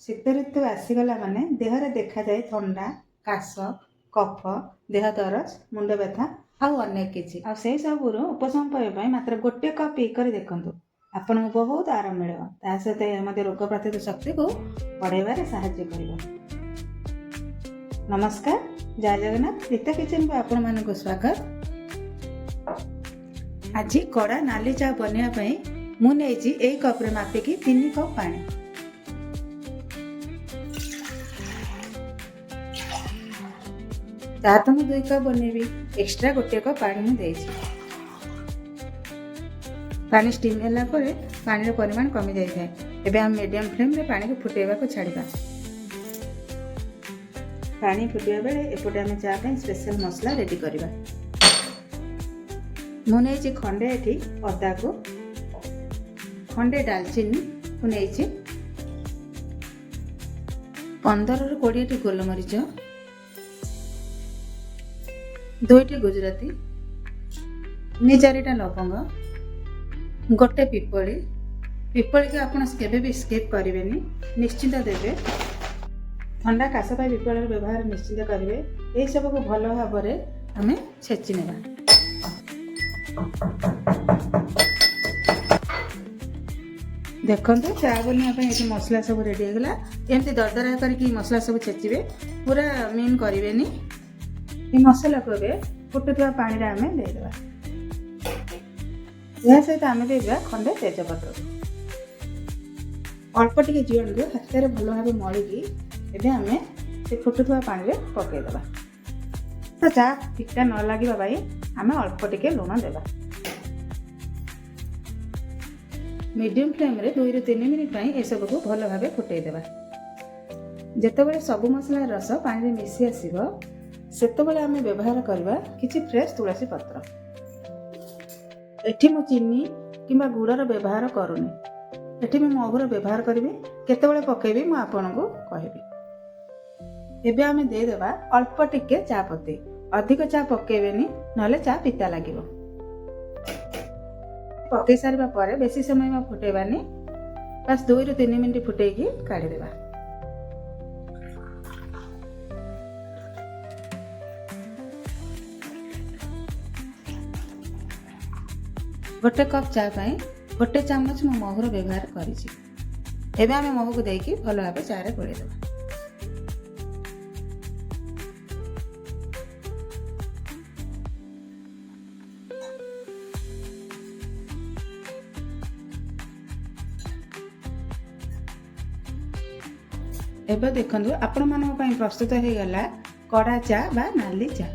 ଶୀତ ଋତୁ ଆସିଗଲା ମାନେ ଦେହରେ ଦେଖାଯାଏ ଥଣ୍ଡା, କାଶ, କଫ, ଦେହ ଦରଜ, ମୁଣ୍ଡ ବ୍ୟଥା ଆଉ ଅନେକ କିଛି। ଆଉ ସେଇ ସବୁରୁ ଉପଶମ ପାଇବା ପାଇଁ ମାତ୍ର ଗୋଟେ କପ୍ ପିଇ କରି ଦେଖନ୍ତୁ, ଆପଣଙ୍କୁ ବହୁତ ଆରାମ ମିଳିବ। ତା ସହିତ ଏହା ମଧ୍ୟ ରୋଗ ପ୍ରତିରୋଧ ଶକ୍ତିକୁ ବଢ଼ାଇବାରେ ସାହାଯ୍ୟ କରିବ। ନମସ୍କାର, ଜୟ ଜଗନ୍ନାଥ। ରୀତା କିଚେନକୁ ଆପଣମାନଙ୍କୁ ସ୍ୱାଗତ। ଆଜି କଡ଼ା ନାଲି ଚା ବନେଇବା ପାଇଁ ମୁଁ ନେଇଛି ଏଇ କପ୍ରେ ମାପିକି 3 କପ୍ ପାଣି। ଚା ତ ମୁଁ 2 କପ୍ ବନେଇବି, ଏକ୍ସଟ୍ରା 1 କପ୍ ପାଣି ମୁଁ ଦେଇଛି। ପାଣି ଷ୍ଟିମ୍ ହେଲା ପରେ ପାଣିର ପରିମାଣ କମି ଯାଇଥାଏ। ଏବେ ଆମେ ମିଡ଼ିୟମ୍ ଫ୍ଲେମ୍ରେ ପାଣିକୁ ଫୁଟାଇବାକୁ ଛାଡ଼ିବା। ପାଣି ଫୁଟିବା ବେଳେ ଏପଟେ ଆମେ ଚା ପାଇଁ ସ୍ପେଶାଲ ମସଲା ରେଡ଼ି କରିବା। ମୁଁ ନେଇଛି ଖଣ୍ଡେ ଏଠି ଅଦାକୁ, ଖଣ୍ଡେ ଡାଲଚିନିକୁ ନେଇଛି, 15ରୁ 20ଟି ଗୋଲମରିଚ, 2ଟି ଗୁଜୁରାତି, 3-4ଟା ଲବଙ୍ଗ, 1 ପିପଳି। ପିପଳିକୁ ଆପଣ କେବେ ବି ସ୍କିପ୍ କରିବେନି, ନିଶ୍ଚିନ୍ତ ଦେବେ। ଥଣ୍ଡା କାଶ ପାଇଁ ପିପଳର ବ୍ୟବହାର ନିଶ୍ଚିତ କରିବେ। ଏହିସବୁକୁ ଭଲ ଭାବରେ ଆମେ ଛେଚି ନେବା। ଦେଖନ୍ତୁ, ଚା ବନେଇବା ପାଇଁ ଏଠି ମସଲା ସବୁ ରେଡ଼ି ହେଇଗଲା। ଏମିତି ଦରଦରା କରିକି ମସଲା ସବୁ ଛେଚିବେ, ପୁରା ମିନ୍ କରିବେନି। এই ମସଲାକୁ ଏବେ ଫୁଟୁଥିବା ପାଣିରେ ଆମେ ଦେଇଦେବା। ଏହା ସହିତ ଆମେ ଦେଇଦେବା ଖଣ୍ଡେ ତେଜପତ୍ର। ଅଳ୍ପ ଟିକେ ଜୀଅଣକୁ ହାତରେ ଭଲ ଭାବେ ମଳିକି ଏବେ ଆମେ ସେ ଫୁଟୁଥିବା ପାଣିରେ ପକାଇଦେବା। ତ ଚା ଫିକା ନ ଲାଗିବା ପାଇଁ ଆମେ ଅଳ୍ପ ଟିକେ ଲୁଣ ଦେବା। ମିଡ଼ିୟମ୍ ଫ୍ଲେମ୍ରେ 2ରୁ 3 ମିନିଟ୍ ପାଇଁ ଏସବୁକୁ ଭଲ ଭାବେ ଫୁଟାଇଦେବା। ଯେତେବେଳେ ସବୁ ମସଲାର ରସ ପାଣିରେ ମିଶି ଆସିବ, ସେତେବେଳେ ଆମେ ବ୍ୟବହାର କରିବା କିଛି ଫ୍ରେଶ୍ ତୁଳସୀ ପତ୍ର। ଏଠି ମୁଁ ଚିନି କିମ୍ବା ଗୁଡ଼ର ବ୍ୟବହାର କରୁନି, ଏଠି ମୁଁ ମହୁର ବ୍ୟବହାର କରିବି। କେତେବେଳେ ପକାଇବି ମୁଁ ଆପଣଙ୍କୁ କହିବି। ଏବେ ଆମେ ଦେଇଦେବା ଅଳ୍ପ ଟିକେ ଚା ପତି। ଅଧିକ ଚା ପକାଇବେନି, ନହେଲେ ଚା ପିତା ଲାଗିବ। ପକାଇ ସାରିବା ପରେ ବେଶୀ ସମୟ ଫୁଟାଇବାନି, ବାସ୍ 2ରୁ 3 ମିନିଟ୍ ଫୁଟାଇକି କାଢ଼ିଦେବା। ଗୋଟେ କପ୍ ଚା ପାଇଁ 1 ଚାମଚ ମୁଁ ମହୁର ବ୍ୟବହାର କରିଛି। ଏବେ ଆମେ ମହୁକୁ ଦେଇକି ଭଲ ଭାବେ ଚାରେ ଗୋଳେଇଦେବା। ଏବେ ଦେଖନ୍ତୁ, ଆପଣମାନଙ୍କ ପାଇଁ ପ୍ରସ୍ତୁତ ହେଇଗଲା କଡ଼ା ଚା ବା ନାଲି ଚା।